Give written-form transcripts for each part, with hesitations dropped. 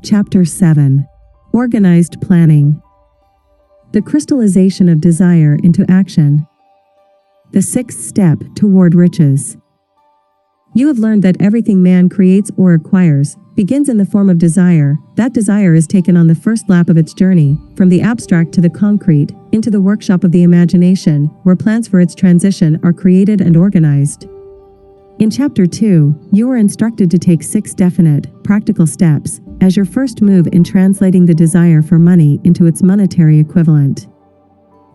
Chapter 7. Organized Planning. The crystallization of desire into action. The sixth step toward riches. You have learned that everything man creates or acquires begins in the form of desire. That desire is taken on the first lap of its journey, from the abstract to the concrete, into the workshop of the imagination, where plans for its transition are created and organized. In Chapter 2, you are instructed to take 6 definite, practical steps as your first move in translating the desire for money into its monetary equivalent.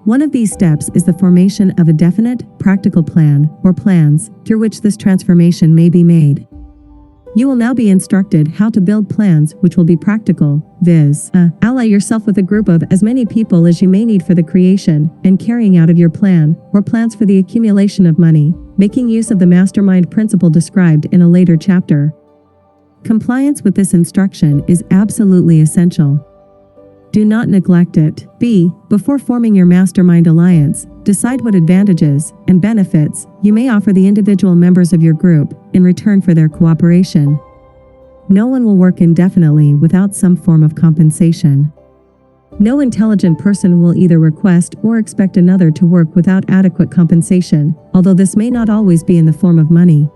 One of these steps is the formation of a definite, practical plan, or plans, through which this transformation may be made. You will now be instructed how to build plans which will be practical, viz. Ally yourself with a group of as many people as you may need for the creation and carrying out of your plan, or plans for the accumulation of money, making use of the mastermind principle described in a later chapter. Compliance with this instruction is absolutely essential. Do not neglect it. B. Before forming your mastermind alliance, decide what advantages and benefits you may offer the individual members of your group in return for their cooperation. No one will work indefinitely without some form of compensation. No intelligent person will either request or expect another to work without adequate compensation, although this may not always be in the form of money.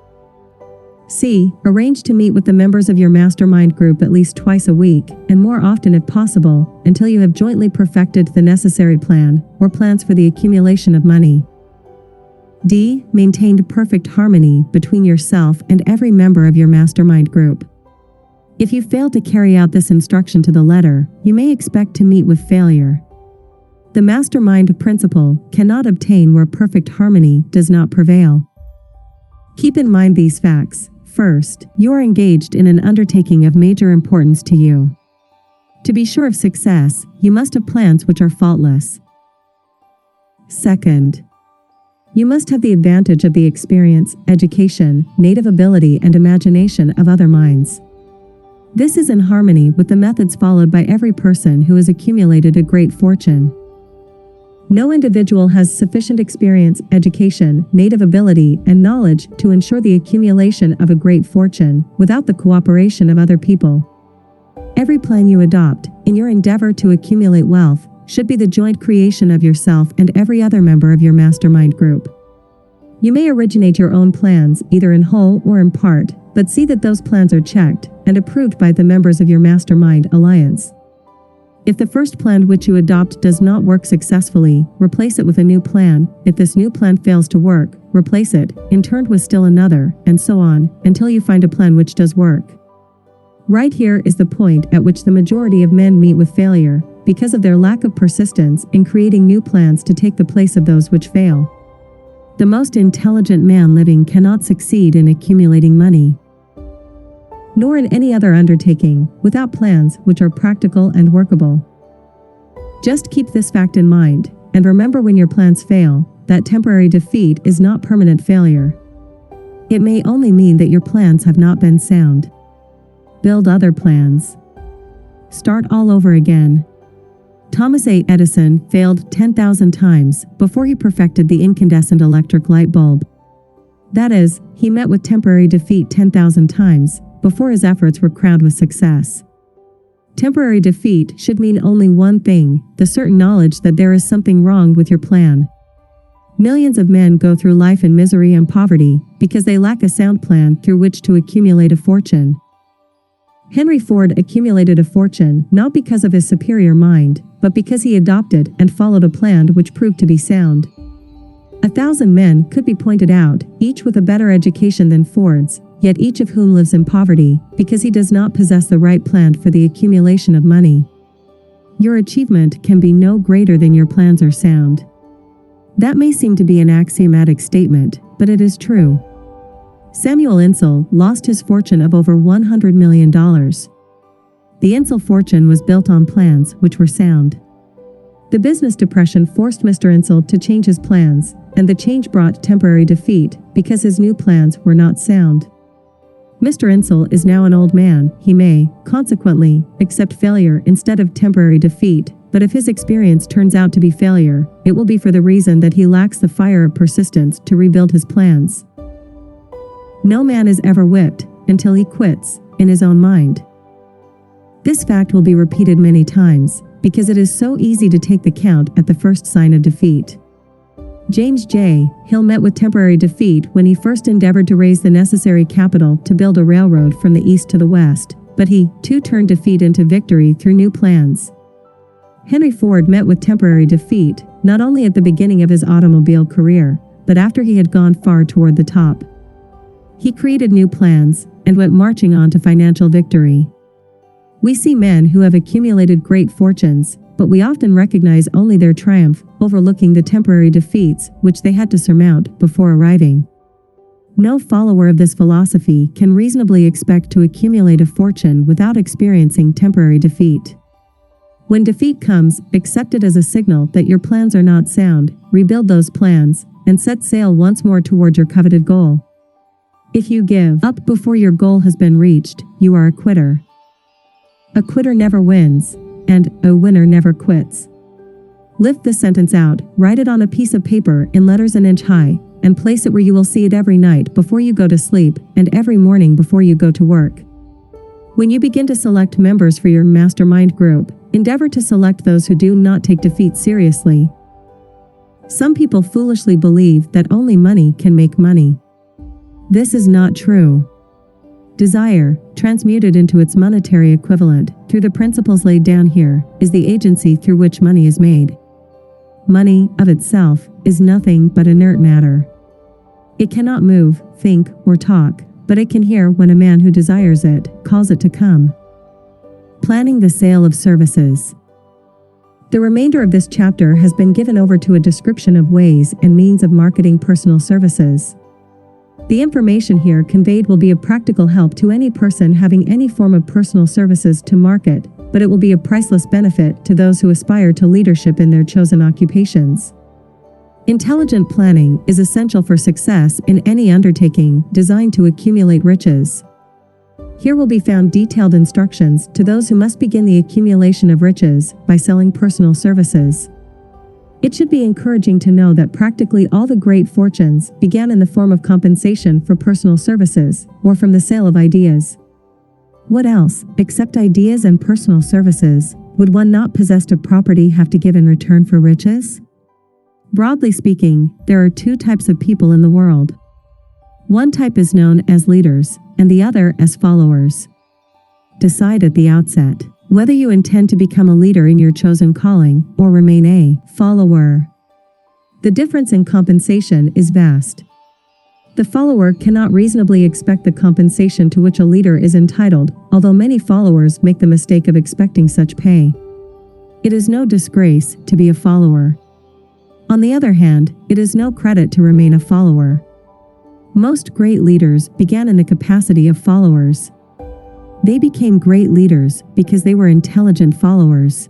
C. Arrange to meet with the members of your mastermind group at least twice a week, and more often if possible, until you have jointly perfected the necessary plan, or plans for the accumulation of money. D. Maintain perfect harmony between yourself and every member of your mastermind group. If you fail to carry out this instruction to the letter, you may expect to meet with failure. The mastermind principle cannot obtain where perfect harmony does not prevail. Keep in mind these facts. First, you are engaged in an undertaking of major importance to you. To be sure of success, you must have plans which are faultless. Second, you must have the advantage of the experience, education, native ability, and imagination of other minds. This is in harmony with the methods followed by every person who has accumulated a great fortune. No individual has sufficient experience, education, native ability, and knowledge to ensure the accumulation of a great fortune without the cooperation of other people. Every plan you adopt, in your endeavor to accumulate wealth, should be the joint creation of yourself and every other member of your mastermind group. You may originate your own plans, either in whole or in part, but see that those plans are checked and approved by the members of your mastermind alliance. If the first plan which you adopt does not work successfully, replace it with a new plan. If this new plan fails to work, replace it, in turn with still another, and so on, until you find a plan which does work. Right here is the point at which the majority of men meet with failure, because of their lack of persistence in creating new plans to take the place of those which fail. The most intelligent man living cannot succeed in accumulating money, nor in any other undertaking, without plans which are practical and workable. Just keep this fact in mind, and remember when your plans fail, that temporary defeat is not permanent failure. It may only mean that your plans have not been sound. Build other plans. Start all over again. Thomas A. Edison failed 10,000 times before he perfected the incandescent electric light bulb. That is, he met with temporary defeat 10,000 times before his efforts were crowned with success. Temporary defeat should mean only one thing: the certain knowledge that there is something wrong with your plan. Millions of men go through life in misery and poverty because they lack a sound plan through which to accumulate a fortune. Henry Ford accumulated a fortune not because of his superior mind, but because he adopted and followed a plan which proved to be sound. 1,000 men could be pointed out, each with a better education than Ford's, yet each of whom lives in poverty, because he does not possess the right plan for the accumulation of money. Your achievement can be no greater than your plans are sound. That may seem to be an axiomatic statement, but it is true. Samuel Insull lost his fortune of over $100 million. The Insull fortune was built on plans which were sound. The business depression forced Mr. Insull to change his plans, and the change brought temporary defeat because his new plans were not sound. Mr. Insull is now an old man. He may, consequently, accept failure instead of temporary defeat, but if his experience turns out to be failure, it will be for the reason that he lacks the fire of persistence to rebuild his plans. No man is ever whipped until he quits in his own mind. This fact will be repeated many times, because it is so easy to take the count at the first sign of defeat. James J. Hill met with temporary defeat when he first endeavored to raise the necessary capital to build a railroad from the east to the west, but he, too, turned defeat into victory through new plans. Henry Ford met with temporary defeat, not only at the beginning of his automobile career, but after he had gone far toward the top. He created new plans, and went marching on to financial victory. We see men who have accumulated great fortunes, but we often recognize only their triumph, overlooking the temporary defeats which they had to surmount before arriving. No follower of this philosophy can reasonably expect to accumulate a fortune without experiencing temporary defeat. When defeat comes, accept it as a signal that your plans are not sound, rebuild those plans, and set sail once more toward your coveted goal. If you give up before your goal has been reached, you are a quitter. A quitter never wins, and a winner never quits. Lift this sentence out, write it on a piece of paper in letters an inch high, and place it where you will see it every night before you go to sleep and every morning before you go to work. When you begin to select members for your mastermind group, endeavor to select those who do not take defeat seriously. Some people foolishly believe that only money can make money. This is not true. Desire, transmuted into its monetary equivalent through the principles laid down here, is the agency through which money is made. Money, of itself, is nothing but inert matter. It cannot move, think, or talk, but it can hear when a man who desires it calls it to come. Planning the sale of services. The remainder of this chapter has been given over to a description of ways and means of marketing personal services. The information here conveyed will be of practical help to any person having any form of personal services to market, but it will be a priceless benefit to those who aspire to leadership in their chosen occupations. Intelligent planning is essential for success in any undertaking designed to accumulate riches. Here will be found detailed instructions to those who must begin the accumulation of riches by selling personal services. It should be encouraging to know that practically all the great fortunes began in the form of compensation for personal services, or from the sale of ideas. What else, except ideas and personal services, would one not possessed of property have to give in return for riches? Broadly speaking, there are two types of people in the world. One type is known as leaders, and the other as followers. Decide at the outset whether you intend to become a leader in your chosen calling or remain a follower. The difference in compensation is vast. The follower cannot reasonably expect the compensation to which a leader is entitled, although many followers make the mistake of expecting such pay. It is no disgrace to be a follower. On the other hand, it is no credit to remain a follower. Most great leaders began in the capacity of followers. They became great leaders because they were intelligent followers.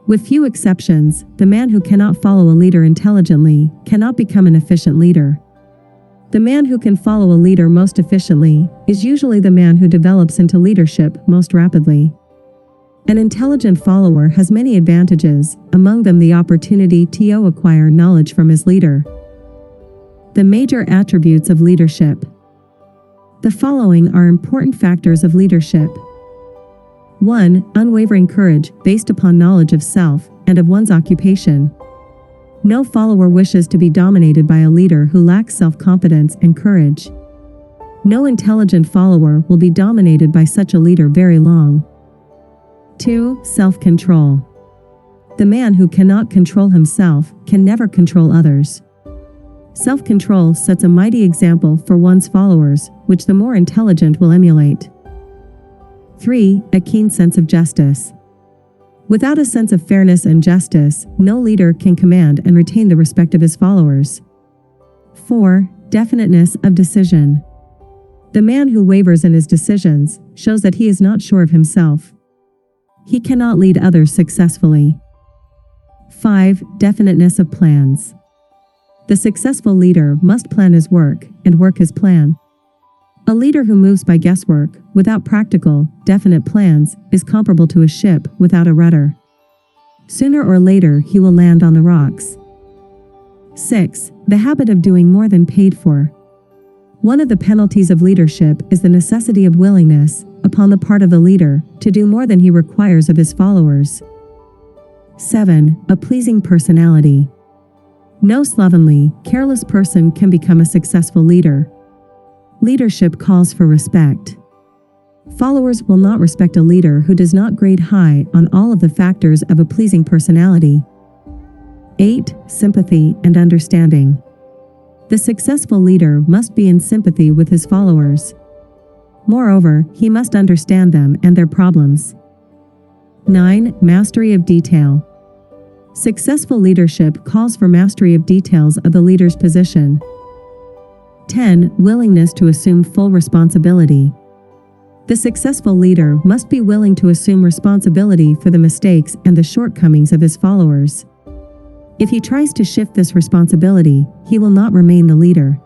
With few exceptions, the man who cannot follow a leader intelligently cannot become an efficient leader. The man who can follow a leader most efficiently is usually the man who develops into leadership most rapidly. An intelligent follower has many advantages, among them the opportunity to acquire knowledge from his leader. The major attributes of leadership. The following are important factors of leadership. 1. Unwavering courage, based upon knowledge of self and of one's occupation. No follower wishes to be dominated by a leader who lacks self-confidence and courage. No intelligent follower will be dominated by such a leader very long. 2. Self-control. The man who cannot control himself can never control others. Self-control sets a mighty example for one's followers, which the more intelligent will emulate. 3. A keen sense of justice. Without a sense of fairness and justice, no leader can command and retain the respect of his followers. 4. Definiteness of decision. The man who wavers in his decisions shows that he is not sure of himself. He cannot lead others successfully. 5. Definiteness of plans. The successful leader must plan his work and work his plan. A leader who moves by guesswork, without practical, definite plans, is comparable to a ship without a rudder. Sooner or later he will land on the rocks. 6. The habit of doing more than paid for. One of the penalties of leadership is the necessity of willingness, upon the part of the leader to do more than he requires of his followers. 7. A pleasing personality. No slovenly, careless person can become a successful leader. Leadership calls for respect. Followers will not respect a leader who does not grade high on all of the factors of a pleasing personality. 8. Sympathy and understanding. The successful leader must be in sympathy with his followers. Moreover, he must understand them and their problems. 9. Mastery of detail. Successful leadership calls for mastery of details of the leader's position. 10. Willingness to assume full responsibility. The successful leader must be willing to assume responsibility for the mistakes and the shortcomings of his followers. If he tries to shift this responsibility, he will not remain the leader.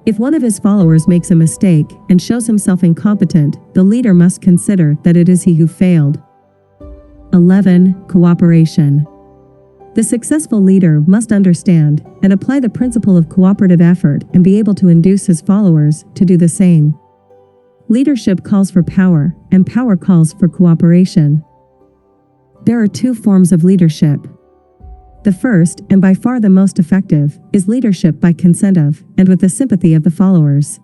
If one of his followers makes a mistake and shows himself incompetent, the leader must consider that it is he who failed. 11. Cooperation. The successful leader must understand and apply the principle of cooperative effort and be able to induce his followers to do the same. Leadership calls for power, and power calls for cooperation. There are two forms of leadership. The first, and by far the most effective, is leadership by consent of, and with the sympathy of the followers.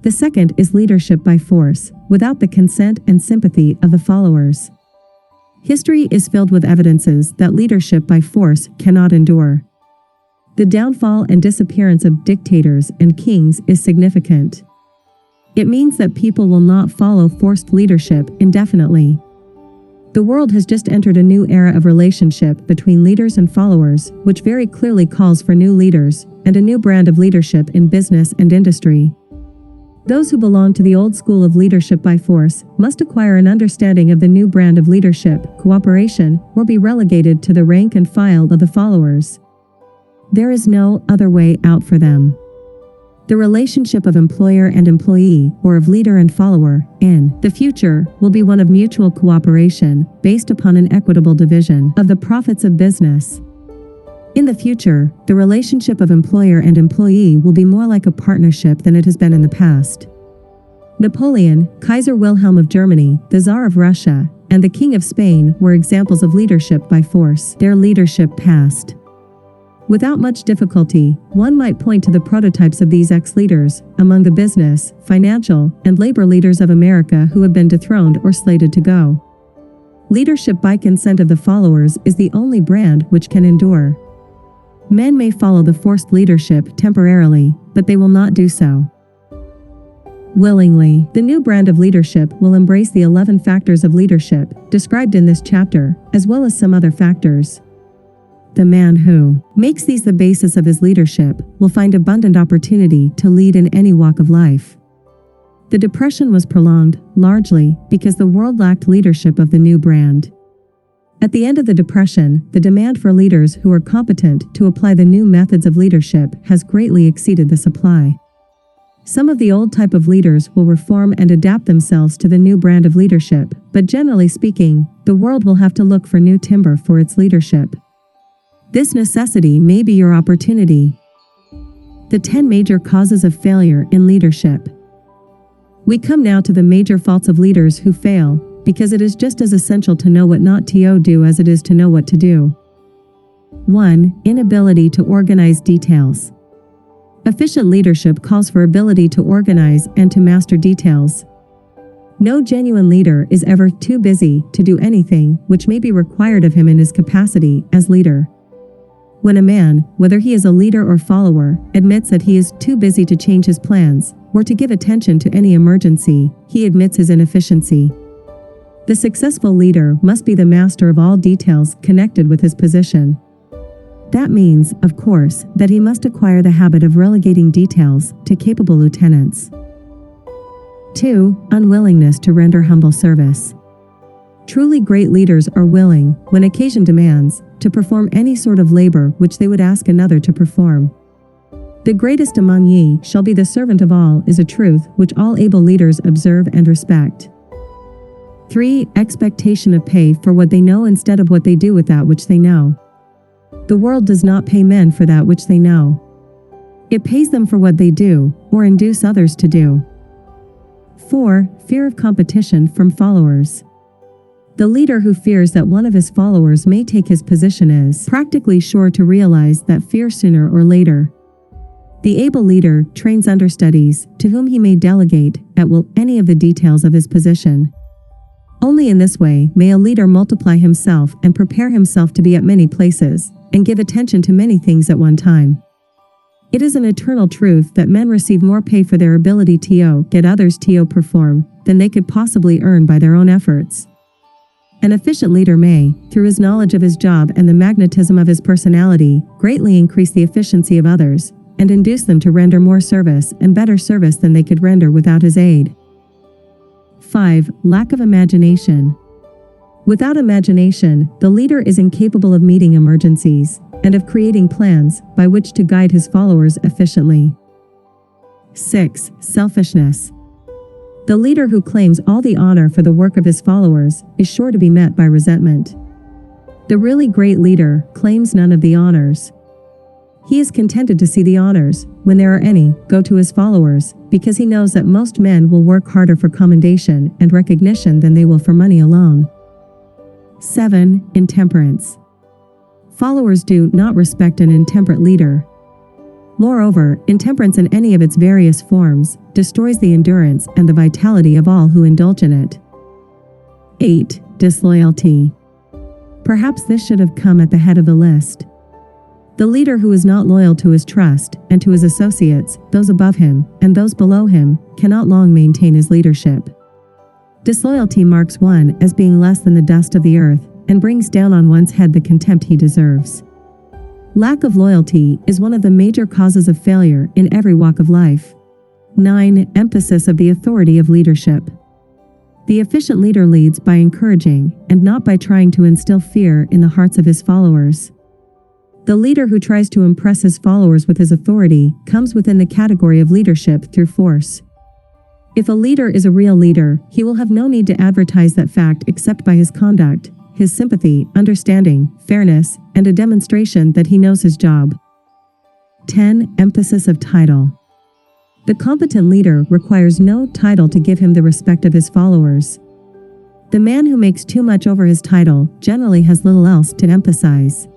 The second is leadership by force, without the consent and sympathy of the followers. History is filled with evidences that leadership by force cannot endure. The downfall and disappearance of dictators and kings is significant. It means that people will not follow forced leadership indefinitely. The world has just entered a new era of relationship between leaders and followers, which very clearly calls for new leaders and a new brand of leadership in business and industry. Those who belong to the old school of leadership by force must acquire an understanding of the new brand of leadership, cooperation, or be relegated to the rank and file of the followers. There is no other way out for them. The relationship of employer and employee, or of leader and follower, in the future, will be one of mutual cooperation, based upon an equitable division of the profits of business. In the future, the relationship of employer and employee will be more like a partnership than it has been in the past. Napoleon, Kaiser Wilhelm of Germany, the Tsar of Russia, and the King of Spain were examples of leadership by force. Their leadership passed. Without much difficulty, one might point to the prototypes of these ex-leaders among the business, financial, and labor leaders of America who have been dethroned or slated to go. Leadership by consent of the followers is the only brand which can endure. Men may follow the forced leadership temporarily, but they will not do so willingly. The new brand of leadership will embrace the 11 factors of leadership described in this chapter, as well as some other factors. The man who makes these the basis of his leadership will find abundant opportunity to lead in any walk of life. The Depression was prolonged, largely, because the world lacked leadership of the new brand. At the end of the Depression, the demand for leaders who are competent to apply the new methods of leadership has greatly exceeded the supply. Some of the old type of leaders will reform and adapt themselves to the new brand of leadership, but generally speaking, the world will have to look for new timber for its leadership. This necessity may be your opportunity. The 10 major causes of failure in leadership. We come now to the major faults of leaders who fail, because it is just as essential to know what not to do as it is to know what to do. 1. Inability to organize details. Efficient leadership calls for ability to organize and to master details. No genuine leader is ever too busy to do anything which may be required of him in his capacity as leader. When a man, whether he is a leader or follower, admits that he is too busy to change his plans, or to give attention to any emergency, he admits his inefficiency. The successful leader must be the master of all details connected with his position. That means, of course, that he must acquire the habit of relegating details to capable lieutenants. 2. Unwillingness to render humble service. Truly great leaders are willing, when occasion demands, to perform any sort of labor which they would ask another to perform. The greatest among ye shall be the servant of all is a truth which all able leaders observe and respect. 3. Expectation of pay for what they know instead of what they do with that which they know. The world does not pay men for that which they know. It pays them for what they do, or induce others to do. 4. Fear of competition from followers. The leader who fears that one of his followers may take his position is practically sure to realize that fear sooner or later. The able leader trains understudies to whom he may delegate at will any of the details of his position. Only in this way may a leader multiply himself and prepare himself to be at many places and give attention to many things at one time. It is an eternal truth that men receive more pay for their ability to get others to perform than they could possibly earn by their own efforts. An efficient leader may, through his knowledge of his job and the magnetism of his personality, greatly increase the efficiency of others and induce them to render more service and better service than they could render without his aid. 5. Lack of imagination. Without imagination, the leader is incapable of meeting emergencies and of creating plans by which to guide his followers efficiently. 6. Selfishness. The leader who claims all the honor for the work of his followers is sure to be met by resentment. The really great leader claims none of the honors. He is contented to see the honors, when there are any, go to his followers, because he knows that most men will work harder for commendation and recognition than they will for money alone. 7. Intemperance. Followers do not respect an intemperate leader. Moreover, intemperance in any of its various forms destroys the endurance and the vitality of all who indulge in it. 8. Disloyalty. Perhaps this should have come at the head of the list. The leader who is not loyal to his trust and to his associates, those above him and those below him, cannot long maintain his leadership. Disloyalty marks one as being less than the dust of the earth and brings down on one's head the contempt he deserves. Lack of loyalty is one of the major causes of failure in every walk of life. 9. Emphasis of the authority of leadership. The efficient leader leads by encouraging and not by trying to instill fear in the hearts of his followers. The leader who tries to impress his followers with his authority comes within the category of leadership through force. If a leader is a real leader, he will have no need to advertise that fact except by his conduct, his sympathy, understanding, fairness, and a demonstration that he knows his job. 10. Emphasis of title. The competent leader requires no title to give him the respect of his followers. The man who makes too much over his title generally has little else to emphasize.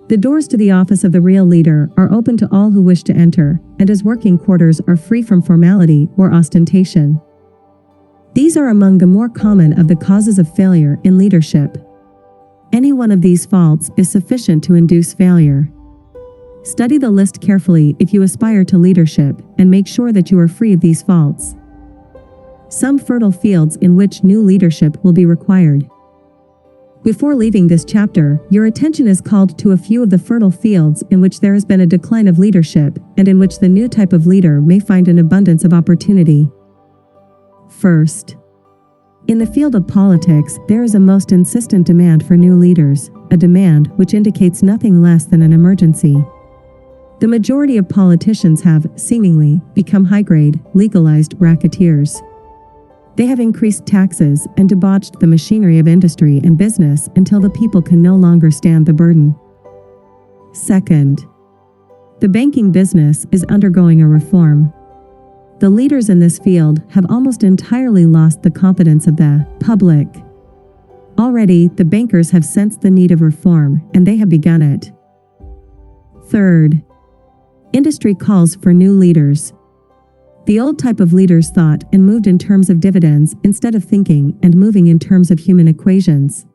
The doors to the office of the real leader are open to all who wish to enter, and his working quarters are free from formality or ostentation. These are among the more common of the causes of failure in leadership. Any one of these faults is sufficient to induce failure. Study the list carefully if you aspire to leadership, and make sure that you are free of these faults. Some fertile fields in which new leadership will be required. Before leaving this chapter, your attention is called to a few of the fertile fields in which there has been a decline of leadership, and in which the new type of leader may find an abundance of opportunity. First, in the field of politics, there is a most insistent demand for new leaders, a demand which indicates nothing less than an emergency. The majority of politicians have, seemingly, become high-grade, legalized racketeers. They have increased taxes and debauched the machinery of industry and business until the people can no longer stand the burden. Second, the banking business is undergoing a reform. The leaders in this field have almost entirely lost the confidence of the public. Already, the bankers have sensed the need of reform, and they have begun it. Third, industry calls for new leaders. The old type of leaders thought and moved in terms of dividends instead of thinking and moving in terms of human equations.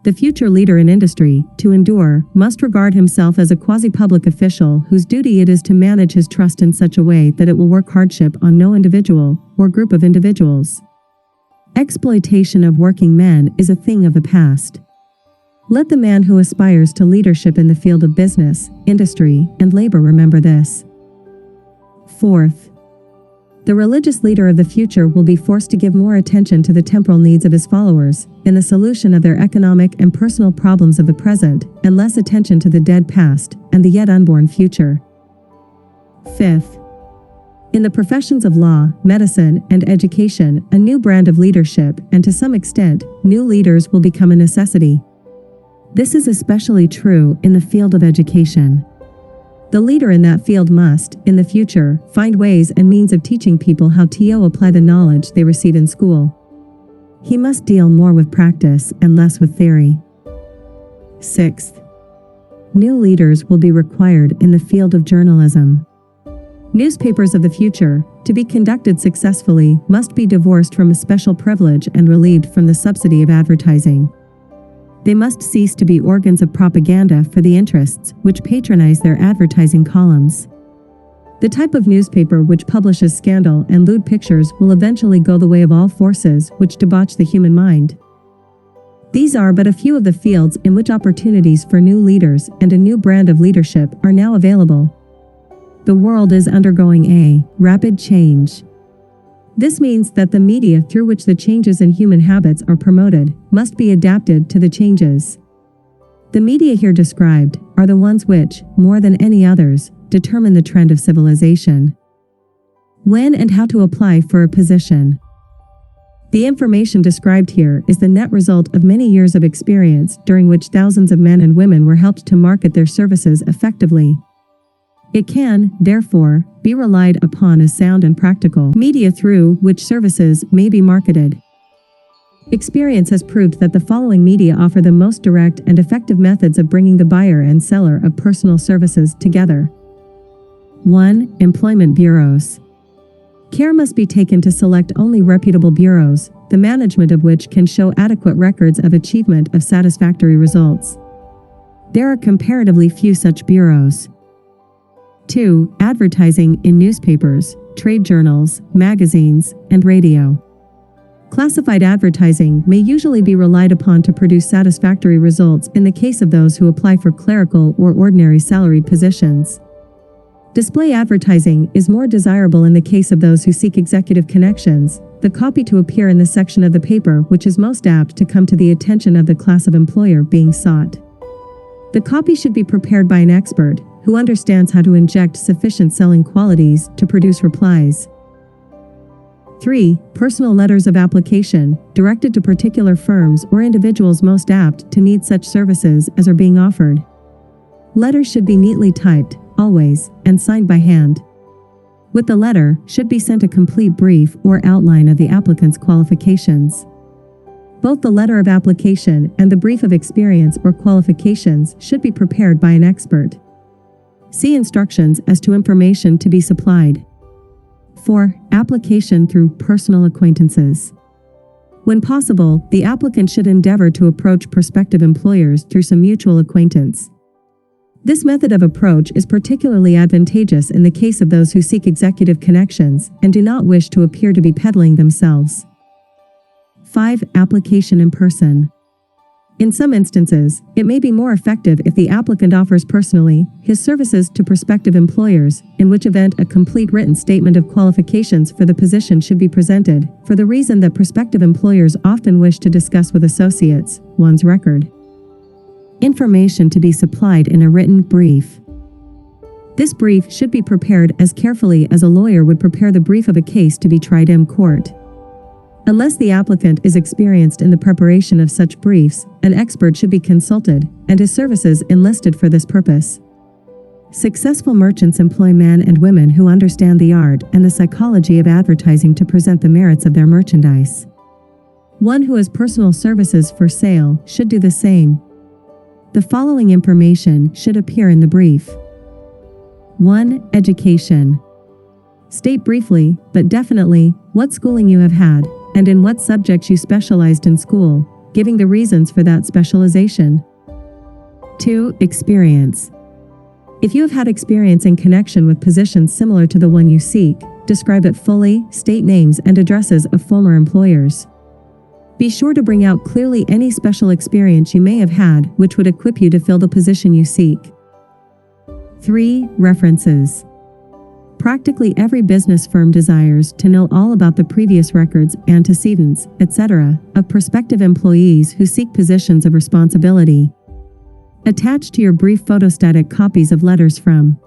The future leader in industry, to endure, must regard himself as a quasi-public official whose duty it is to manage his trust in such a way that it will work hardship on no individual or group of individuals. Exploitation of working men is a thing of the past. Let the man who aspires to leadership in the field of business, industry, and labor remember this. Fourth, the religious leader of the future will be forced to give more attention to the temporal needs of his followers, in the solution of their economic and personal problems of the present, and less attention to the dead past and the yet unborn future. Fifth, in the professions of law, medicine, and education, a new brand of leadership, and to some extent, new leaders will become a necessity. This is especially true in the field of education. The leader in that field must, in the future, find ways and means of teaching people how to apply the knowledge they receive in school. He must deal more with practice and less with theory. Sixth, new leaders will be required in the field of journalism. Newspapers of the future, to be conducted successfully, must be divorced from a special privilege and relieved from the subsidy of advertising. They must cease to be organs of propaganda for the interests which patronize their advertising columns. The type of newspaper which publishes scandal and lewd pictures will eventually go the way of all forces which debauch the human mind. These are but a few of the fields in which opportunities for new leaders and a new brand of leadership are now available. The world is undergoing a rapid change. This means that the media through which the changes in human habits are promoted must be adapted to the changes. The media here described are the ones which, more than any others, determine the trend of civilization. When and how to apply for a position. The information described here is the net result of many years of experience during which thousands of men and women were helped to market their services effectively. It can, therefore, be relied upon as sound and practical media through which services may be marketed. Experience has proved that the following media offer the most direct and effective methods of bringing the buyer and seller of personal services together. 1. Employment bureaus. Care must be taken to select only reputable bureaus, the management of which can show adequate records of achievement of satisfactory results. There are comparatively few such bureaus. 2. Advertising in newspapers, trade journals, magazines, and radio. Classified advertising may usually be relied upon to produce satisfactory results in the case of those who apply for clerical or ordinary salaried positions. Display advertising is more desirable in the case of those who seek executive connections, the copy to appear in the section of the paper which is most apt to come to the attention of the class of employer being sought. The copy should be prepared by an expert who understands how to inject sufficient selling qualities to produce replies. 3. Personal letters of application, directed to particular firms or individuals most apt to need such services as are being offered. Letters should be neatly typed, always, and signed by hand. With the letter should be sent a complete brief or outline of the applicant's qualifications. Both the letter of application and the brief of experience or qualifications should be prepared by an expert. See instructions as to information to be supplied. 4. Application through personal acquaintances. When possible, the applicant should endeavor to approach prospective employers through some mutual acquaintance. This method of approach is particularly advantageous in the case of those who seek executive connections and do not wish to appear to be peddling themselves. 5. Application in person. In some instances, it may be more effective if the applicant offers personally his services to prospective employers, in which event a complete written statement of qualifications for the position should be presented, for the reason that prospective employers often wish to discuss with associates one's record. Information to be supplied in a written brief. This brief should be prepared as carefully as a lawyer would prepare the brief of a case to be tried in court. Unless the applicant is experienced in the preparation of such briefs, an expert should be consulted, and his services enlisted for this purpose. Successful merchants employ men and women who understand the art and the psychology of advertising to present the merits of their merchandise. One who has personal services for sale should do the same. The following information should appear in the brief. 1. Education. State briefly, but definitely, what schooling you have had, and in what subjects you specialized in school, giving the reasons for that specialization. 2. Experience. If you have had experience in connection with positions similar to the one you seek, describe it fully, state names and addresses of former employers. Be sure to bring out clearly any special experience you may have had which would equip you to fill the position you seek. 3. References. Practically every business firm desires to know all about the previous records, antecedents, etc., of prospective employees who seek positions of responsibility. Attach to your brief photostatic copies of letters from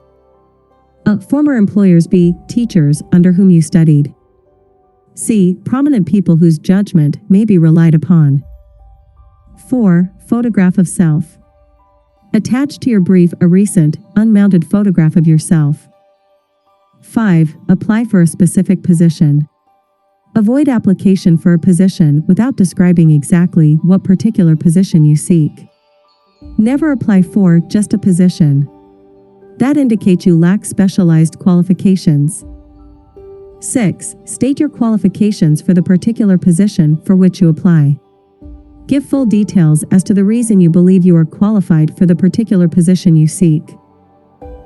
former employers. B. Teachers under whom you studied. C. Prominent people whose judgment may be relied upon. 4. Photograph of self. Attach to your brief a recent, unmounted photograph of yourself. 5. Apply for a specific position. Avoid application for a position without describing exactly what particular position you seek. Never apply for just a position. That indicates you lack specialized qualifications. 6. State your qualifications for the particular position for which you apply. Give full details as to the reason you believe you are qualified for the particular position you seek.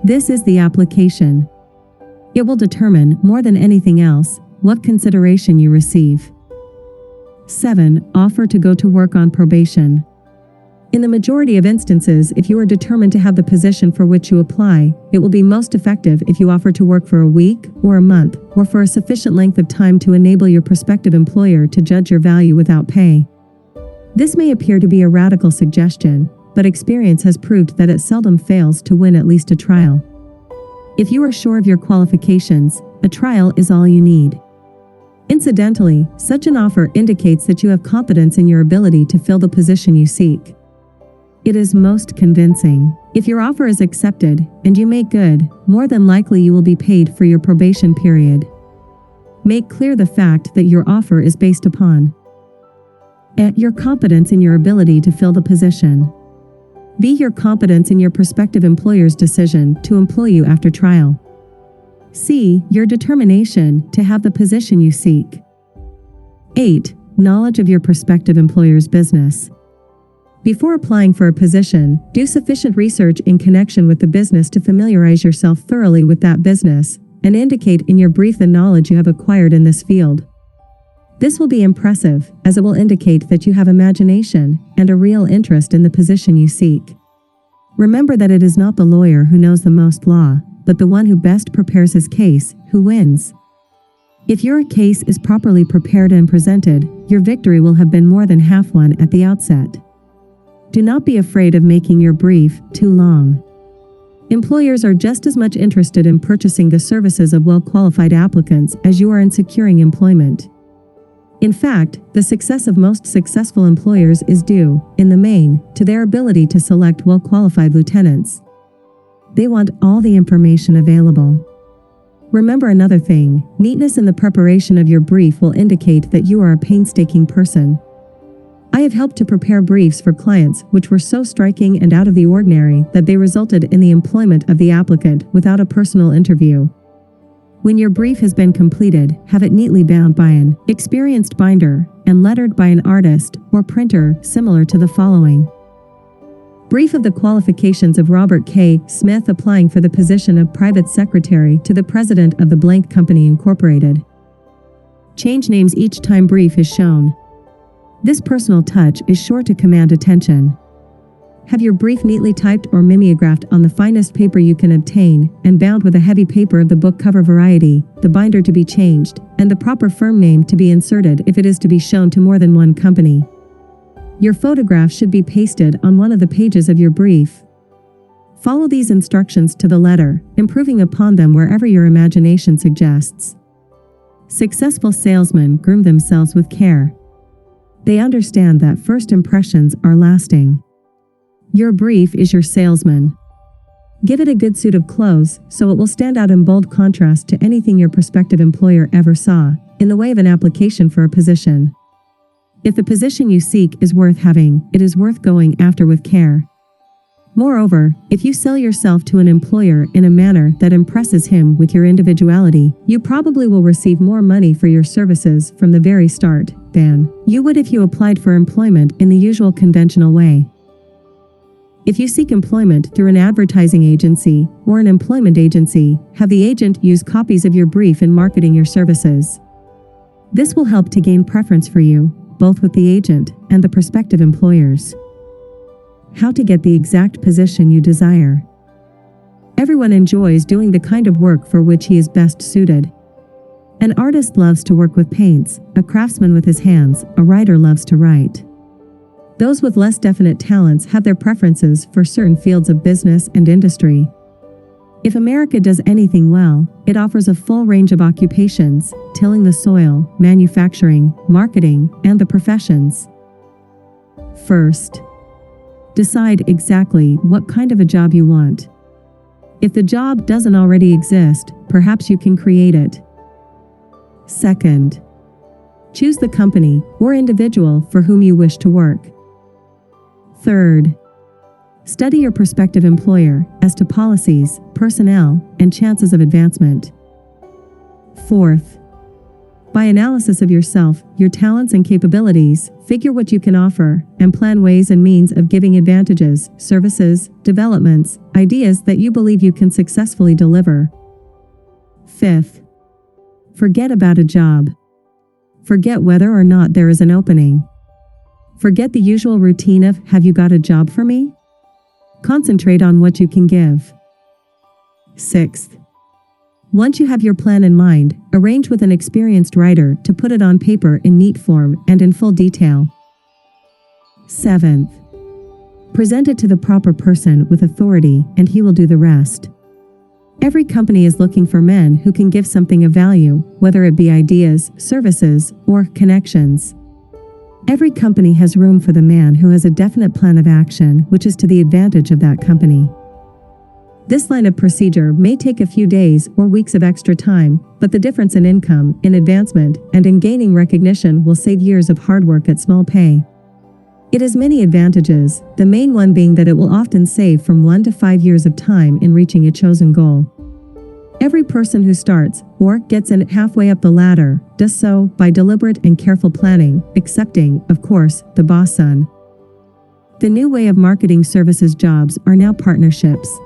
This is the application. It will determine, more than anything else, what consideration you receive. 7. Offer to go to work on probation. In the majority of instances, if you are determined to have the position for which you apply, it will be most effective if you offer to work for a week, or a month, or for a sufficient length of time to enable your prospective employer to judge your value without pay. This may appear to be a radical suggestion, but experience has proved that it seldom fails to win at least a trial. If you are sure of your qualifications, a trial is all you need. Incidentally, such an offer indicates that you have confidence in your ability to fill the position you seek. It is most convincing. If your offer is accepted, and you make good, more than likely you will be paid for your probation period. Make clear the fact that your offer is based upon your confidence in your ability to fill the position. B. Your confidence in your prospective employer's decision to employ you after trial. C. Your determination to have the position you seek. 8. Knowledge of your prospective employer's business. Before applying for a position, do sufficient research in connection with the business to familiarize yourself thoroughly with that business, and indicate in your brief the knowledge you have acquired in this field. This will be impressive, as it will indicate that you have imagination and a real interest in the position you seek. Remember that it is not the lawyer who knows the most law, but the one who best prepares his case, who wins. If your case is properly prepared and presented, your victory will have been more than half won at the outset. Do not be afraid of making your brief too long. Employers are just as much interested in purchasing the services of well-qualified applicants as you are in securing employment. In fact, the success of most successful employers is due, in the main, to their ability to select well-qualified lieutenants. They want all the information available. Remember another thing: neatness in the preparation of your brief will indicate that you are a painstaking person. I have helped to prepare briefs for clients which were so striking and out of the ordinary that they resulted in the employment of the applicant without a personal interview. When your brief has been completed, have it neatly bound by an experienced binder and lettered by an artist or printer similar to the following. Brief of the qualifications of Robert K. Smith applying for the position of private secretary to the president of the blank company incorporated. Change names each time brief is shown. This personal touch is sure to command attention. Have your brief neatly typed or mimeographed on the finest paper you can obtain, and bound with a heavy paper of the book cover variety, the binder to be changed, and the proper firm name to be inserted if it is to be shown to more than one company. Your photograph should be pasted on one of the pages of your brief. Follow these instructions to the letter, improving upon them wherever your imagination suggests. Successful salesmen groom themselves with care. They understand that first impressions are lasting. Your brief is your salesman. Give it a good suit of clothes so it will stand out in bold contrast to anything your prospective employer ever saw, in the way of an application for a position. If the position you seek is worth having, it is worth going after with care. Moreover, if you sell yourself to an employer in a manner that impresses him with your individuality, you probably will receive more money for your services from the very start than you would if you applied for employment in the usual conventional way. If you seek employment through an advertising agency or an employment agency, have the agent use copies of your brief in marketing your services. This will help to gain preference for you, both with the agent and the prospective employers. How to get the exact position you desire. Everyone enjoys doing the kind of work for which he is best suited. An artist loves to work with paints, a craftsman with his hands, a writer loves to write. Those with less definite talents have their preferences for certain fields of business and industry. If America does anything well, it offers a full range of occupations: tilling the soil, manufacturing, marketing, and the professions. First, Decide exactly what kind of a job you want. If the job doesn't already exist, perhaps you can create it. Second, choose the company or individual for whom you wish to work. Third, study your prospective employer as to policies, personnel, and chances of advancement. Fourth, by analysis of yourself, your talents and capabilities, figure what you can offer, and plan ways and means of giving advantages, services, developments, ideas that you believe you can successfully deliver. Fifth, forget about a job. Forget whether or not there is an opening. Forget the usual routine of, "Have you got a job for me?" Concentrate on what you can give. Sixth, once you have your plan in mind, arrange with an experienced writer to put it on paper in neat form and in full detail. Seventh, present it to the proper person with authority and he will do the rest. Every company is looking for men who can give something of value, whether it be ideas, services, or connections. Every company has room for the man who has a definite plan of action which is to the advantage of that company. This line of procedure may take a few days or weeks of extra time, but the difference in income, in advancement, and in gaining recognition will save years of hard work at small pay. It has many advantages, the main one being that it will often save from 1 to 5 years of time in reaching a chosen goal. Every person who starts, or gets in halfway up the ladder, does so by deliberate and careful planning, excepting, of course, the boss son. The new way of marketing services jobs are now partnerships.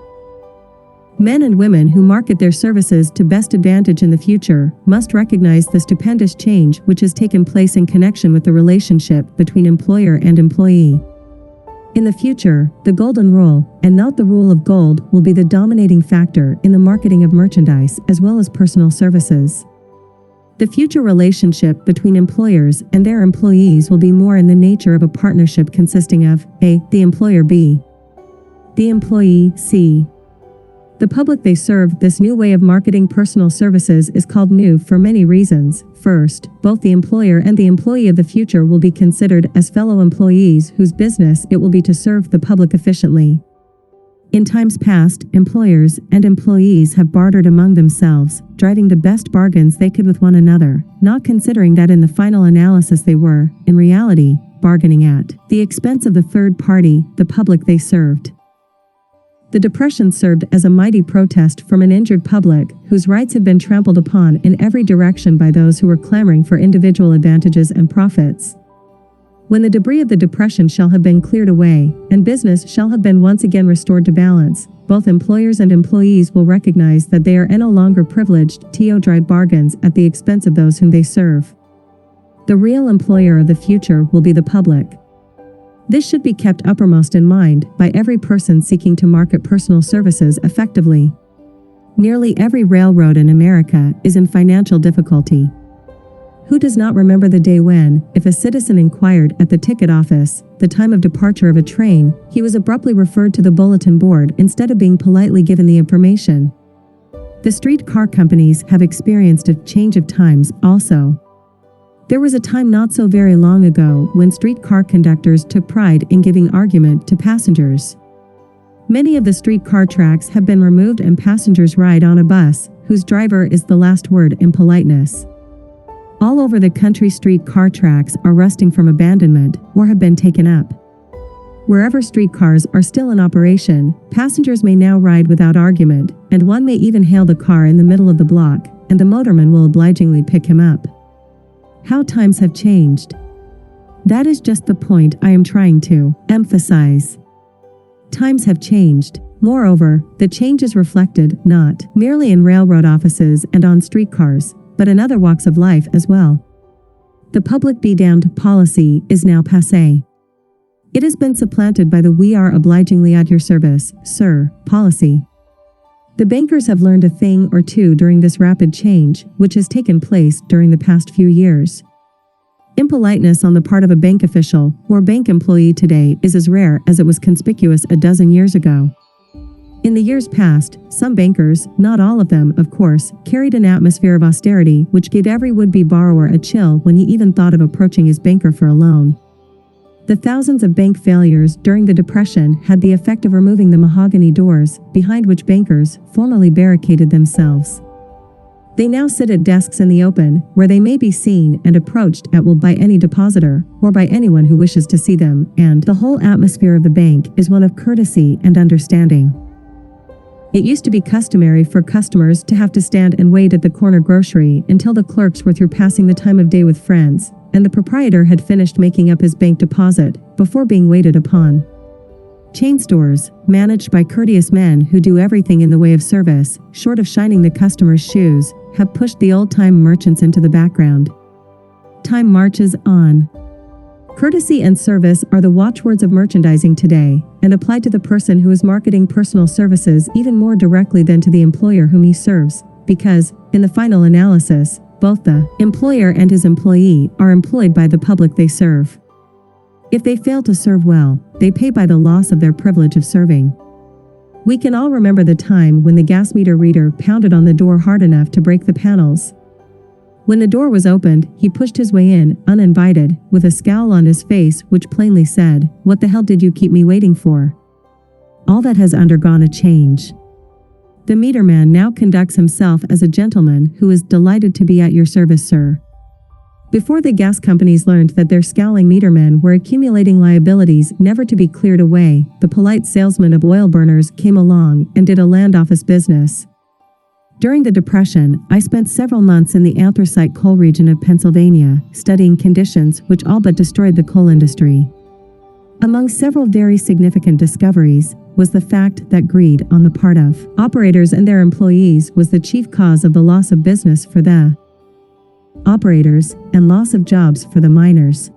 Men and women who market their services to best advantage in the future must recognize the stupendous change which has taken place in connection with the relationship between employer and employee. In the future, the golden rule, and not the rule of gold, will be the dominating factor in the marketing of merchandise as well as personal services. The future relationship between employers and their employees will be more in the nature of a partnership consisting of A. The employer B. The employee C. The public they serve. This new way of marketing personal services is called new for many reasons. First, both the employer and the employee of the future will be considered as fellow employees whose business it will be to serve the public efficiently. In times past, employers and employees have bartered among themselves, driving the best bargains they could with one another, not considering that in the final analysis they were, in reality, bargaining at the expense of the third party, the public they served. The Depression served as a mighty protest from an injured public whose rights had been trampled upon in every direction by those who were clamoring for individual advantages and profits. When the debris of the Depression shall have been cleared away, and business shall have been once again restored to balance, both employers and employees will recognize that they are no longer privileged to drive bargains at the expense of those whom they serve. The real employer of the future will be the public. This should be kept uppermost in mind by every person seeking to market personal services effectively. Nearly every railroad in America is in financial difficulty. Who does not remember the day when, if a citizen inquired at the ticket office the time of departure of a train, he was abruptly referred to the bulletin board instead of being politely given the information? The streetcar companies have experienced a change of times also. There was a time not so very long ago when streetcar conductors took pride in giving argument to passengers. Many of the streetcar tracks have been removed and passengers ride on a bus whose driver is the last word in politeness. All over the country, streetcar tracks are rusting from abandonment or have been taken up. Wherever streetcars are still in operation, passengers may now ride without argument, and one may even hail the car in the middle of the block, and the motorman will obligingly pick him up. How times have changed. That is just the point I am trying to emphasize. Times have changed. Moreover, the change is reflected not merely in railroad offices and on streetcars, but in other walks of life as well. The public be-damned policy is now passé. It has been supplanted by the "we are obligingly at your service, sir" policy. The bankers have learned a thing or two during this rapid change, which has taken place during the past few years. Impoliteness on the part of a bank official or bank employee today is as rare as it was conspicuous a dozen years ago. In the years past, some bankers, not all of them, of course, carried an atmosphere of austerity which gave every would-be borrower a chill when he even thought of approaching his banker for a loan. The thousands of bank failures during the Depression had the effect of removing the mahogany doors behind which bankers formerly barricaded themselves. They now sit at desks in the open, where they may be seen and approached at will by any depositor, or by anyone who wishes to see them, and the whole atmosphere of the bank is one of courtesy and understanding. It used to be customary for customers to have to stand and wait at the corner grocery until the clerks were through passing the time of day with friends, and the proprietor had finished making up his bank deposit before being waited upon. Chain stores, managed by courteous men who do everything in the way of service, short of shining the customer's shoes, have pushed the old-time merchants into the background. Time marches on. Courtesy and service are the watchwords of merchandising today, and apply to the person who is marketing personal services even more directly than to the employer whom he serves, because, in the final analysis, both the employer and his employee are employed by the public they serve. If they fail to serve well, they pay by the loss of their privilege of serving. We can all remember the time when the gas meter reader pounded on the door hard enough to break the panels. When the door was opened, he pushed his way in, uninvited, with a scowl on his face which plainly said, "What the hell did you keep me waiting for?" All that has undergone a change. The meter man now conducts himself as a gentleman who is delighted to be at your service, sir. Before the gas companies learned that their scowling metermen were accumulating liabilities never to be cleared away, the polite salesman of oil burners came along and did a land office business. During the Depression, I spent several months in the anthracite coal region of Pennsylvania, studying conditions which all but destroyed the coal industry. Among several very significant discoveries was the fact that greed on the part of operators and their employees was the chief cause of the loss of business for the operators and loss of jobs for the miners.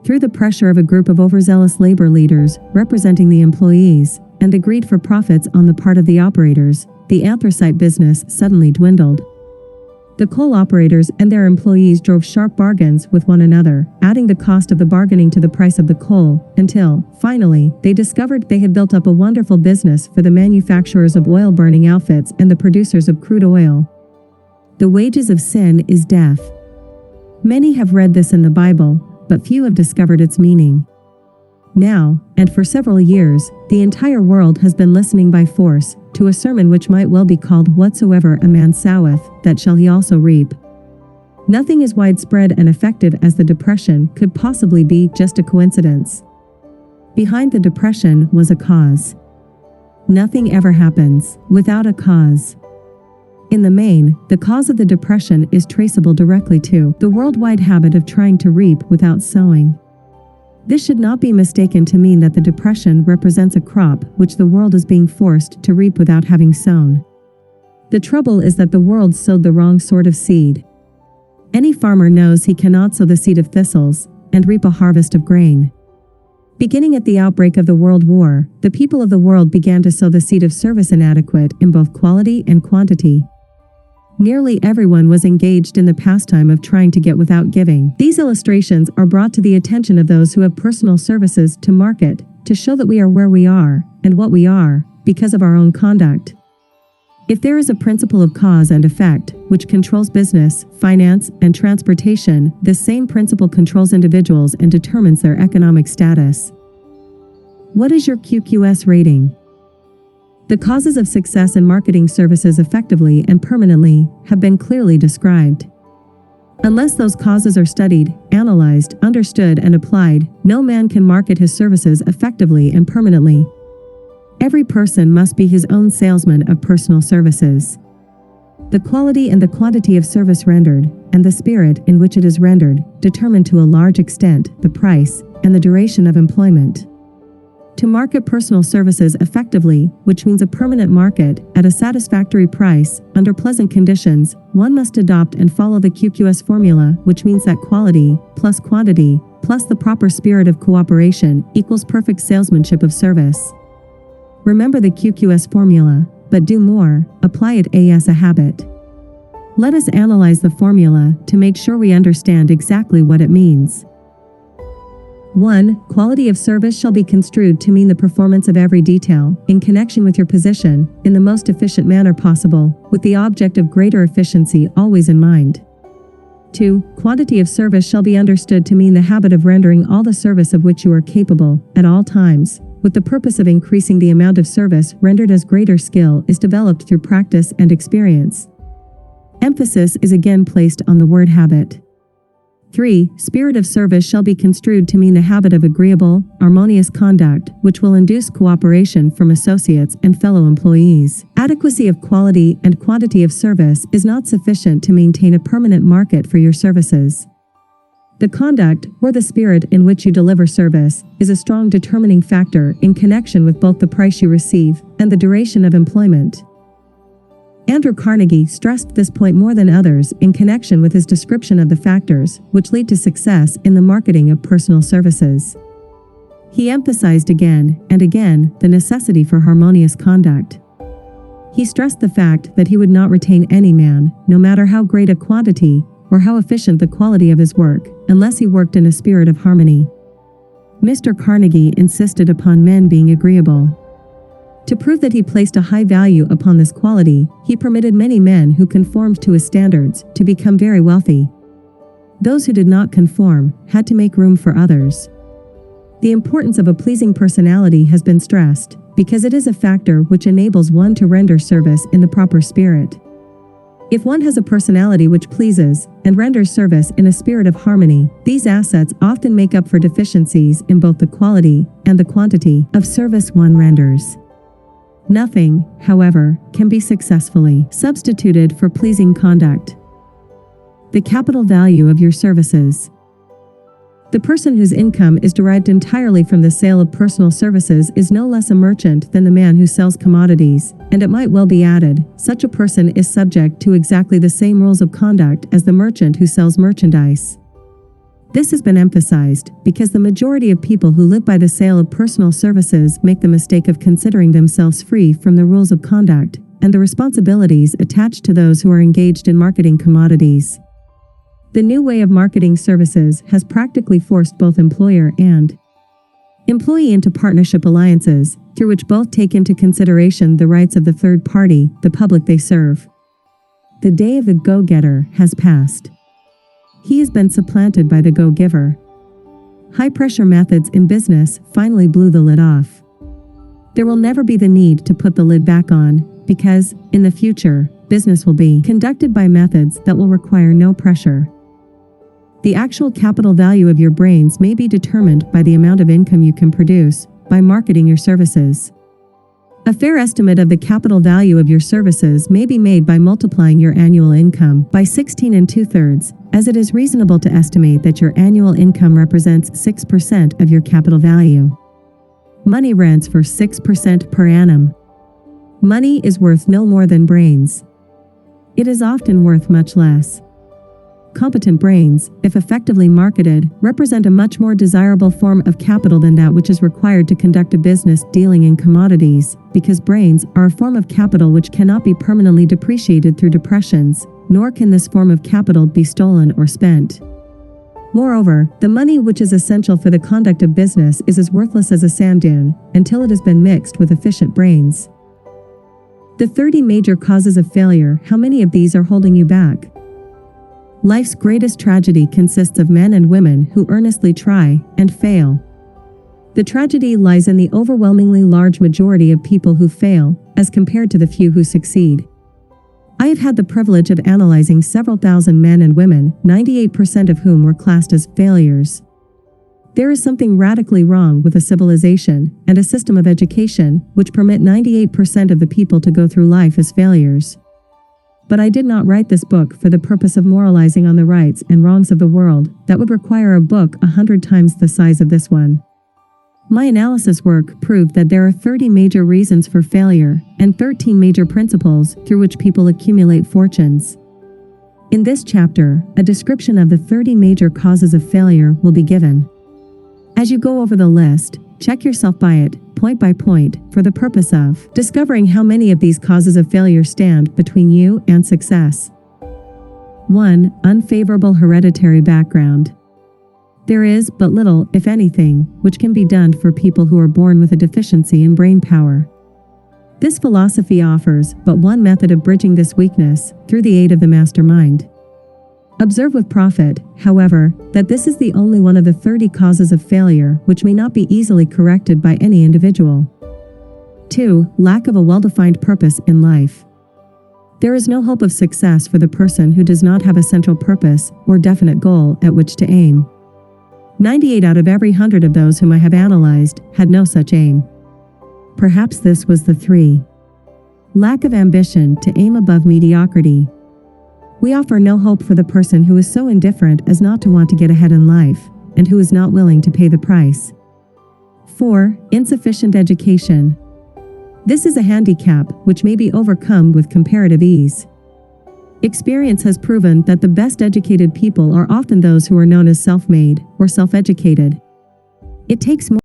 Through the pressure of a group of overzealous labor leaders representing the employees and the greed for profits on the part of the operators, the anthracite business suddenly dwindled. The coal operators and their employees drove sharp bargains with one another, adding the cost of the bargaining to the price of the coal, until, finally, they discovered they had built up a wonderful business for the manufacturers of oil-burning outfits and the producers of crude oil. The wages of sin is death. Many have read this in the Bible, but few have discovered its meaning. Now, and for several years, the entire world has been listening by force to a sermon which might well be called "Whatsoever a man soweth, that shall he also reap." Nothing as widespread and effective as the Depression could possibly be just a coincidence. Behind the Depression was a cause. Nothing ever happens without a cause. In the main, the cause of the Depression is traceable directly to the worldwide habit of trying to reap without sowing. This should not be mistaken to mean that the Depression represents a crop which the world is being forced to reap without having sown. The trouble is that the world sowed the wrong sort of seed. Any farmer knows he cannot sow the seed of thistles and reap a harvest of grain. Beginning at the outbreak of the World War, the people of the world began to sow the seed of service inadequate in both quality and quantity. Nearly everyone was engaged in the pastime of trying to get without giving. These illustrations are brought to the attention of those who have personal services to market, to show that we are where we are, and what we are, because of our own conduct. If there is a principle of cause and effect, which controls business, finance, and transportation, this same principle controls individuals and determines their economic status. What is your QQS rating? The causes of success in marketing services effectively and permanently have been clearly described. Unless those causes are studied, analyzed, understood, and applied, no man can market his services effectively and permanently. Every person must be his own salesman of personal services. The quality and the quantity of service rendered, and the spirit in which it is rendered, determine to a large extent the price and the duration of employment. To market personal services effectively, which means a permanent market, at a satisfactory price, under pleasant conditions, one must adopt and follow the QQS formula, which means that quality, plus quantity, plus the proper spirit of cooperation, equals perfect salesmanship of service. Remember the QQS formula, but do more, apply it as a habit. Let us analyze the formula to make sure we understand exactly what it means. 1. Quality of service shall be construed to mean the performance of every detail, in connection with your position, in the most efficient manner possible, with the object of greater efficiency always in mind. 2. Quantity of service shall be understood to mean the habit of rendering all the service of which you are capable, at all times, with the purpose of increasing the amount of service rendered as greater skill is developed through practice and experience. Emphasis is again placed on the word habit. 3. Spirit of service shall be construed to mean the habit of agreeable, harmonious conduct, which will induce cooperation from associates and fellow employees. Adequacy of quality and quantity of service is not sufficient to maintain a permanent market for your services. The conduct, or the spirit in which you deliver service, is a strong determining factor in connection with both the price you receive and the duration of employment. Andrew Carnegie stressed this point more than others in connection with his description of the factors which lead to success in the marketing of personal services. He emphasized again and again the necessity for harmonious conduct. He stressed the fact that he would not retain any man, no matter how great a quantity or how efficient the quality of his work, unless he worked in a spirit of harmony. Mr. Carnegie insisted upon men being agreeable. To prove that he placed a high value upon this quality, he permitted many men who conformed to his standards to become very wealthy. Those who did not conform had to make room for others. The importance of a pleasing personality has been stressed, because it is a factor which enables one to render service in the proper spirit. If one has a personality which pleases and renders service in a spirit of harmony, these assets often make up for deficiencies in both the quality and the quantity of service one renders. Nothing, however, can be successfully substituted for pleasing conduct. The capital value of your services. The person whose income is derived entirely from the sale of personal services is no less a merchant than the man who sells commodities, and it might well be added, such a person is subject to exactly the same rules of conduct as the merchant who sells merchandise. This has been emphasized because the majority of people who live by the sale of personal services make the mistake of considering themselves free from the rules of conduct and the responsibilities attached to those who are engaged in marketing commodities. The new way of marketing services has practically forced both employer and employee into partnership alliances, through which both take into consideration the rights of the third party, the public they serve. The day of the go-getter has passed. He has been supplanted by the go-giver. High-pressure methods in business finally blew the lid off. There will never be the need to put the lid back on, because, in the future, business will be conducted by methods that will require no pressure. The actual capital value of your brains may be determined by the amount of income you can produce by marketing your services. A fair estimate of the capital value of your services may be made by multiplying your annual income by 16 2/3, as it is reasonable to estimate that your annual income represents 6% of your capital value. Money rents for 6% per annum. Money is worth no more than brains. It is often worth much less. Competent brains, if effectively marketed, represent a much more desirable form of capital than that which is required to conduct a business dealing in commodities, because brains are a form of capital which cannot be permanently depreciated through depressions, nor can this form of capital be stolen or spent. Moreover, the money which is essential for the conduct of business is as worthless as a sand dune, until it has been mixed with efficient brains. The 30 major causes of failure, how many of these are holding you back? Life's greatest tragedy consists of men and women who earnestly try and fail. The tragedy lies in the overwhelmingly large majority of people who fail, as compared to the few who succeed. I have had the privilege of analyzing several thousand men and women, 98% of whom were classed as failures. There is something radically wrong with a civilization and a system of education which permit 98% of the people to go through life as failures. But I did not write this book for the purpose of moralizing on the rights and wrongs of the world. That would require a book 100 times the size of this one. My analysis work proved that there are 30 major reasons for failure and 13 major principles through which people accumulate fortunes. In this chapter, a description of the 30 major causes of failure will be given. As you go over the list, check yourself by it, point by point, for the purpose of discovering how many of these causes of failure stand between you and success. 1. Unfavorable hereditary background. There is but little, if anything, which can be done for people who are born with a deficiency in brain power. This philosophy offers but one method of bridging this weakness, through the aid of the mastermind. Observe with profit, however, that this is the only one of the 30 causes of failure which may not be easily corrected by any individual. 2. Lack of a well-defined purpose in life. There is no hope of success for the person who does not have a central purpose or definite goal at which to aim. 98 out of every 100 of those whom I have analyzed had no such aim. Perhaps this was the 3. Lack of ambition to aim above mediocrity. We offer no hope for the person who is so indifferent as not to want to get ahead in life, and who is not willing to pay the price. 4. Insufficient education. This is a handicap which may be overcome with comparative ease. Experience has proven that the best educated people are often those who are known as self-made or self-educated. It takes more